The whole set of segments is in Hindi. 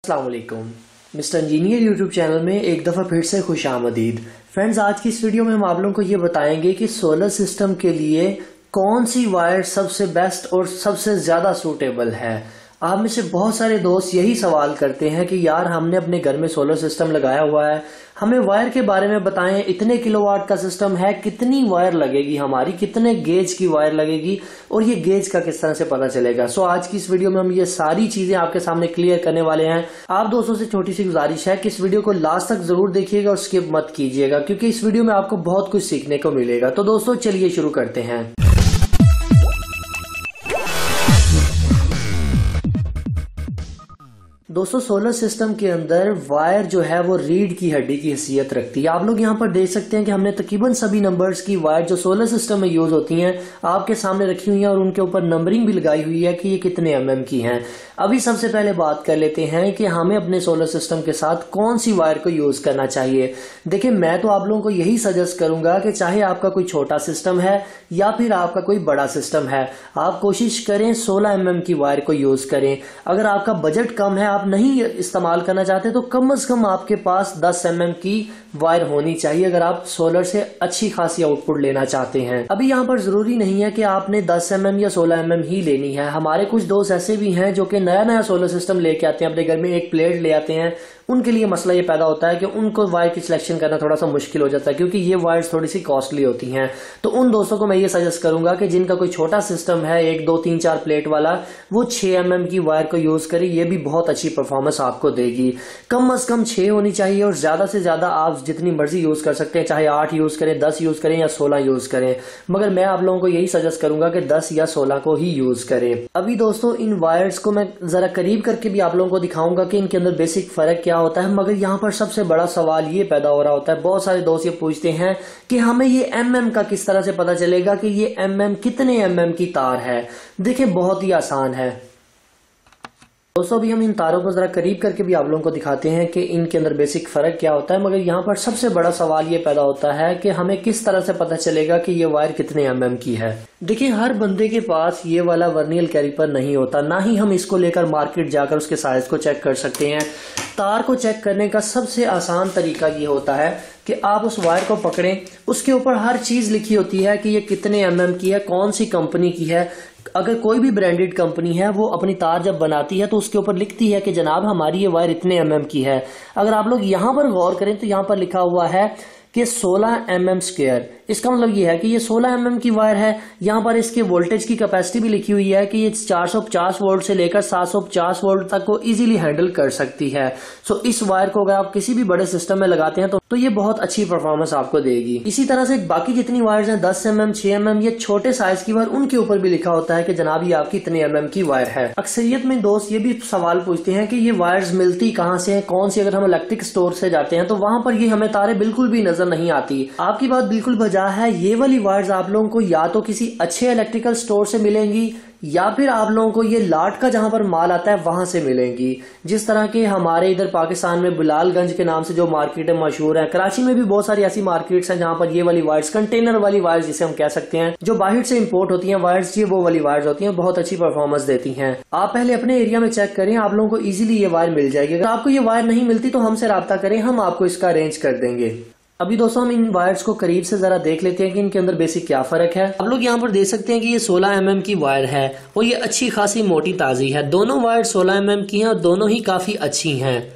अस्सलाम वालेकुम। मिस्टर इंजीनियर यूट्यूब चैनल में एक दफ़ा फिर से खुश आमदीद। फ्रेंड्स, आज की इस वीडियो में हम आप लोगों को ये बताएंगे कि सोलर सिस्टम के लिए कौन सी वायर सबसे बेस्ट और सबसे ज़्यादा सूटेबल है। आप में से बहुत सारे दोस्त यही सवाल करते हैं कि यार हमने अपने घर में सोलर सिस्टम लगाया हुआ है, हमें वायर के बारे में बताएं। इतने किलोवाट का सिस्टम है, कितनी वायर लगेगी हमारी, कितने गेज की वायर लगेगी और ये गेज का किस तरह से पता चलेगा। सो आज की इस वीडियो में हम ये सारी चीजें आपके सामने क्लियर करने वाले हैं। आप दोस्तों से छोटी सी गुजारिश है कि इस वीडियो को लास्ट तक जरूर देखिएगा और स्किप मत कीजिएगा, क्योंकि इस वीडियो में आपको बहुत कुछ सीखने को मिलेगा। तो दोस्तों चलिए शुरू करते हैं। दोस्तों, सोलर सिस्टम के अंदर वायर जो है वो रीढ़ की हड्डी की हैसियत रखती है। आप लोग यहाँ पर देख सकते हैं कि हमने तकरीबन सभी नंबर्स की वायर जो सोलर सिस्टम में यूज होती हैं आपके सामने रखी हुई हैं और उनके ऊपर नंबरिंग भी लगाई हुई है कि ये कितने mm की हैं। अभी सबसे पहले बात कर लेते हैं कि हमें अपने सोलर सिस्टम के साथ कौन सी वायर को यूज करना चाहिए। देखिए, मैं तो आप लोगों को यही सजेस्ट करूंगा कि चाहे आपका कोई छोटा सिस्टम है या फिर आपका कोई बड़ा सिस्टम है, आप कोशिश करें 16 mm की वायर को यूज करें। अगर आपका बजट कम है, आप नहीं इस्तेमाल करना चाहते, तो कम से कम आपके पास 10 mm की वायर होनी चाहिए अगर आप सोलर से अच्छी खासी आउटपुट लेना चाहते हैं। अभी यहाँ पर जरूरी नहीं है कि आपने 10 mm या 16 mm ही लेनी है। हमारे कुछ दोस्त ऐसे भी हैं जो कि नया नया सोलर सिस्टम लेके आते हैं, अपने घर में एक प्लेट ले आते हैं। उनके लिए मसला ये पैदा होता है कि उनको वायर की सिलेक्शन करना थोड़ा सा मुश्किल हो जाता है, क्योंकि ये वायर्स थोड़ी सी कॉस्टली होती हैं। तो उन दोस्तों को मैं ये सजेस्ट करूंगा कि जिनका कोई छोटा सिस्टम है, 1 2 3 4 प्लेट वाला, वो 6 mm की वायर को यूज करे। ये भी बहुत अच्छी परफॉर्मेंस आपको देगी। कम से कम 6 होनी चाहिए और ज्यादा से ज्यादा आप जितनी मर्जी यूज कर सकते हैं, चाहे 8 यूज करें, 10 यूज करें या 16 यूज करें, मगर मैं आप लोगों को यही सजेस्ट करूंगा कि 10 या 16 को ही यूज करें। अभी दोस्तों, इन वायर्स को मैं जरा करीब करके भी आप लोगों को दिखाऊंगा कि इनके अंदर बेसिक फर्क क्या होता है। मगर यहाँ पर सबसे बड़ा सवाल ये पैदा हो रहा होता है, बहुत सारे दोस्त ये पूछते हैं कि हमें ये mm का किस तरह से पता चलेगा कि ये कितने mm की तार है। देखिए, बहुत ही आसान है दोस्तों। अभी हम इन तारों को जरा करीब करके भी आप लोगों को दिखाते हैं कि इनके अंदर बेसिक फर्क क्या होता है। मगर यहाँ पर सबसे बड़ा सवाल ये पैदा होता है कि हमें किस तरह से पता चलेगा कि ये वायर कितने mm की है। देखिए, हर बंदे के पास ये वाला वर्नियर कैलिपर नहीं होता, ना ही हम इसको लेकर मार्केट जाकर उसके साइज को चेक कर सकते हैं। तार को चेक करने का सबसे आसान तरीका ये होता है कि आप उस वायर को पकड़ें, उसके ऊपर हर चीज लिखी होती है कि ये कितने mm की है, कौन सी कंपनी की है। अगर कोई भी ब्रांडेड कंपनी है, वो अपनी तार जब बनाती है तो उसके ऊपर लिखती है कि जनाब हमारी ये वायर इतने mm की है। अगर आप लोग यहाँ पर गौर करें तो यहाँ पर लिखा हुआ है कि 16 mm स्क्वायर। इसका मतलब ये है कि ये 16 mm की वायर है। यहाँ पर इसके वोल्टेज की कैपेसिटी भी लिखी हुई है कि ये 450 वोल्ट से लेकर 750 वोल्ट तक को इजीली हैंडल कर सकती है। सो इस वायर को अगर आप किसी भी बड़े सिस्टम में लगाते हैं तो ये बहुत अच्छी परफॉर्मेंस आपको देगी। इसी तरह से बाकी जितनी वायर्स हैं, 10 mm, 6 mm, ये छोटे साइज की वायर, उनके ऊपर भी लिखा होता है कि जनाब ये आपकी इतने mm की वायर है। अक्सरियत में दोस्त ये भी सवाल पूछते हैं कि ये वायर्स मिलती कहाँ से है, कौन सी। अगर हम इलेक्ट्रिक स्टोर से जाते हैं तो वहां पर ये हमें तारे बिल्कुल भी नजर नहीं आती। आपकी बात बिल्कुल बजा है। ये वाली वायर्स आप लोगों को या तो किसी अच्छे इलेक्ट्रिकल स्टोर से मिलेंगी या फिर आप लोगों को ये लाट का जहां पर माल आता है वहां से मिलेंगी। जिस तरह के हमारे इधर पाकिस्तान में बिलालगंज के नाम से जो मार्केट है मशहूर है, कराची में भी बहुत सारी ऐसी मार्केट्स हैं जहां पर ये वाली वायर्स, कंटेनर वाली वायर्स जिसे हम कह सकते हैं, जो बाहर से इंपोर्ट होती हैं वायर्स, ये वो वाली वायर्स होती हैं, बहुत अच्छी परफॉर्मेंस देती हैं। आप पहले अपने एरिया में चेक करें, आप लोगों को इजीली ये वायर मिल जाएगी। अगर आपको ये वायर नहीं मिलती तो हमसे राब्ता करें, हम आपको इसका अरेंज कर देंगे। अभी दोस्तों, हम इन वायर्स को करीब से जरा देख लेते हैं कि इनके अंदर बेसिक क्या फर्क है। आप लोग यहाँ पर देख सकते हैं कि ये 16 mm की वायर है और ये अच्छी खासी मोटी ताजी है। दोनों वायर 16 mm की हैं और दोनों ही काफी अच्छी हैं।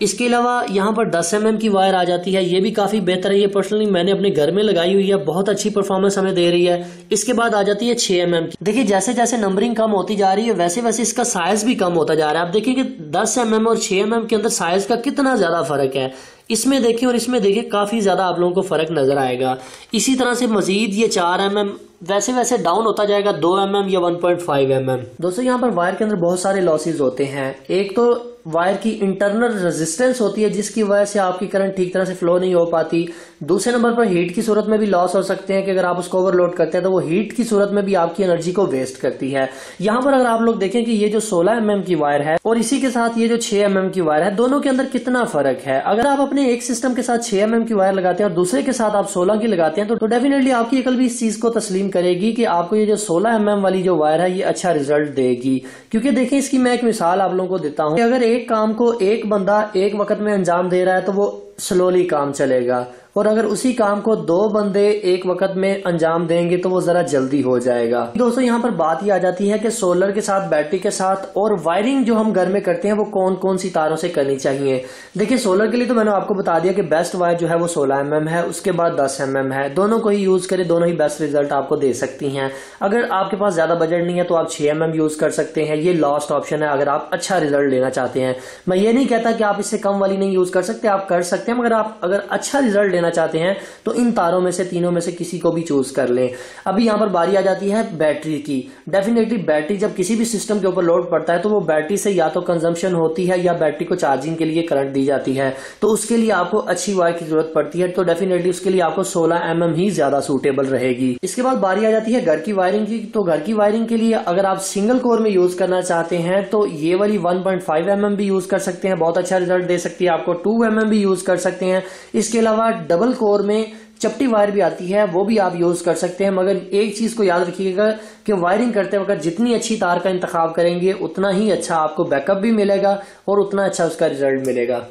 इसके अलावा यहाँ पर 10 mm की वायर आ जाती है, ये भी काफी बेहतर है। ये पर्सनली मैंने अपने घर में लगाई हुई है, बहुत अच्छी परफॉर्मेंस हमें दे रही है। इसके बाद आ जाती है 6 mm की। देखिए, जैसे जैसे नंबरिंग कम होती जा रही है वैसे वैसे इसका साइज भी कम होता जा रहा है। आप देखिए कि 10 mm और 6 mm के अंदर साइज का कितना ज्यादा फर्क है। इसमें देखें और इसमें देखें, काफी ज्यादा आप लोगों को फर्क नजर आएगा। इसी तरह से मजीद ये 4 mm वैसे वैसे डाउन होता जाएगा 2 mm या 1.5 mm। दोस्तों, यहाँ पर वायर के अंदर बहुत सारे लॉसेज होते हैं। एक तो वायर की इंटरनल रेजिस्टेंस होती है जिसकी वजह से आपकी करंट ठीक तरह से फ्लो नहीं हो पाती। दूसरे नंबर पर हीट की सूरत में भी लॉस हो सकते हैं कि अगर आप उसको ओवरलोड करते हैं तो वो हीट की सूरत में भी आपकी एनर्जी को वेस्ट करती है। यहाँ पर अगर आप लोग देखें कि ये जो 16 mm की वायर है और इसी के साथ ये जो 6 mm की वायर है, दोनों के अंदर कितना फर्क है। अगर आप अपने एक सिस्टम के साथ 6 mm की वायर लगाते हैं और दूसरे के साथ आप 16 की लगाते हैं तो डेफिनेटली आपकी अकल भी इस चीज को तस्लीम करेगी कि आपको ये जो 16 mm वाली जो वायर है ये अच्छा रिजल्ट देगी। क्योंकि देखें, इसकी मैं एक मिसाल आप लोगों को देता हूँ। अगर एक काम को एक बंदा एक वक्त में अंजाम दे रहा है तो वो स्लोली काम चलेगा, और अगर उसी काम को दो बंदे एक वक्त में अंजाम देंगे तो वो जरा जल्दी हो जाएगा। दोस्तों यहाँ पर बात ये आ जाती है कि सोलर के साथ, बैटरी के साथ और वायरिंग जो हम घर में करते हैं वो कौन कौन सी तारों से करनी चाहिए। देखिए सोलर के लिए तो मैंने आपको बता दिया कि बेस्ट वायर जो है वो 16 mm है, उसके बाद 10 mm है। दोनों को ही यूज करें, दोनों ही बेस्ट रिजल्ट आपको दे सकती हैं। अगर आपके पास ज्यादा बजट नहीं है तो आप 6 mm यूज कर सकते हैं, ये लास्ट ऑप्शन है अगर आप अच्छा रिजल्ट लेना चाहते हैं। मैं ये नहीं कहता कि आप इससे कम वाली नहीं यूज कर सकते, आप कर सकते हैं, मगर आप अगर अच्छा रिजल्ट लेना चाहते हैं तो इन तारों में से, तीनों में से किसी को भी चूज कर लें। अभी यहां पर बारी आ जाती है बैटरी की। डेफिनेटली बैटरी जब किसी भी सिस्टम के ऊपर लोड पड़ता है तो वो बैटरी से या तो कंजम्पशन होती है या बैटरी को चार्जिंग के लिए करंट दी जाती है, तो उसके लिए आपको अच्छी वायर की जरूरत पड़ती है। तो डेफिनेटली उसके लिए आपको 16 mm ही ज्यादा सूटेबल रहेगी। इसके बाद बारी आ जाती है घर की वायरिंग की। तो घर की वायरिंग के लिए अगर आप सिंगल कोर में यूज करना चाहते हैं तो ये वाली 1.5 mm भी यूज कर सकते हैं, बहुत अच्छा रिजल्ट दे सकती है आपको। 2 mm भी यूज कर सकते हैं। इसके अलावा डबल कोर में चपटी वायर भी आती है, वो भी आप यूज कर सकते हैं। मगर एक चीज को याद रखिएगा कि वायरिंग करते वक्त जितनी अच्छी तार का इंतखाब करेंगे उतना ही अच्छा आपको बैकअप भी मिलेगा और उतना अच्छा उसका रिजल्ट मिलेगा।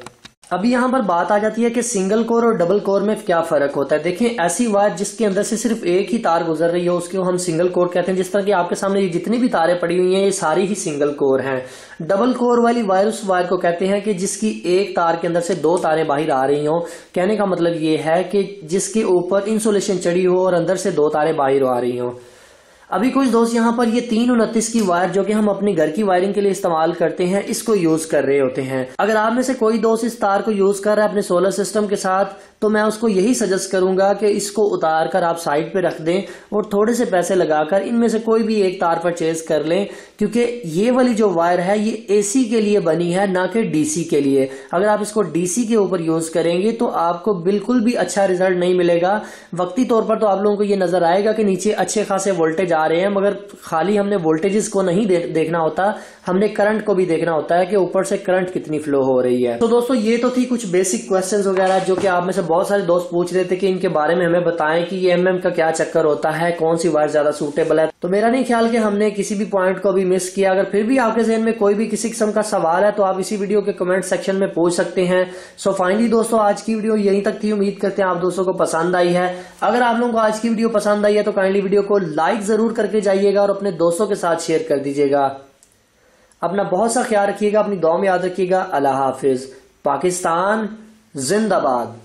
अभी यहाँ पर बात आ जाती है कि सिंगल कोर और डबल कोर में क्या फर्क होता है। देखिए ऐसी वायर जिसके अंदर से सिर्फ एक ही तार गुजर रही हो उसको हम सिंगल कोर कहते हैं। जिस तरह की आपके सामने ये जितनी भी तारें पड़ी हुई हैं ये सारी ही सिंगल कोर हैं। डबल कोर वाली वायर उस वायर को कहते हैं कि जिसकी एक तार के अंदर से 2 तारें बाहर आ रही हो। कहने का मतलब ये है कि जिसके ऊपर इंसुलेशन चढ़ी हो और अंदर से 2 तारें बाहर आ रही हो। अभी कुछ दोस्त यहाँ पर ये 329 की वायर जो कि हम अपनी घर की वायरिंग के लिए इस्तेमाल करते हैं इसको यूज कर रहे होते हैं। अगर आप में से कोई दोस्त इस तार को यूज कर रहा है अपने सोलर सिस्टम के साथ तो मैं उसको यही सजेस्ट करूंगा कि इसको उतार कर आप साइड पे रख दें और थोड़े से पैसे लगाकर इनमें से कोई भी एक तार परचेज कर लें, क्योंकि ये वाली जो वायर है ये एसी के लिए बनी है ना कि डीसी के लिए। अगर आप इसको डीसी के ऊपर यूज करेंगे तो आपको बिल्कुल भी अच्छा रिजल्ट नहीं मिलेगा। वक्ती तौर पर तो आप लोगों को ये नजर आएगा कि नीचे अच्छे खासे वोल्टेज आ रहे हैं, मगर खाली हमने वोल्टेजेस को नहीं देखना होता, हमने करंट को भी देखना होता है कि ऊपर से करंट कितनी फ्लो हो रही है। तो दोस्तों ये तो थी कुछ बेसिक क्वेश्चंस वगैरह जो कि आप में से बहुत सारे दोस्त पूछ रहे थे कि इनके बारे में हमें बताएं कि ये एमएम का क्या चक्कर होता है, कौन सी वायर ज्यादा सूटेबल है। तो मेरा नहीं ख्याल कि हमने किसी भी पॉइंट को भी मिस किया। अगर फिर भी आपके जहन में कोई भी किसी किस्म का सवाल है तो आप इसी वीडियो के कमेंट सेक्शन में पूछ सकते हैं। सो फाइनली दोस्तों आज की वीडियो यहीं तक थी। उम्मीद करते हैं आप दोस्तों को पसंद आई है। अगर आप लोगों को आज की वीडियो पसंद आई है तो काइंडली वीडियो को लाइक जरूर करके जाइएगा और अपने दोस्तों के साथ शेयर कर दीजिएगा। अपना बहुत सा ख्याल रखिएगा, अपनी दुआ में याद रखिएगा। अल्लाह हाफिज। पाकिस्तान जिंदाबाद।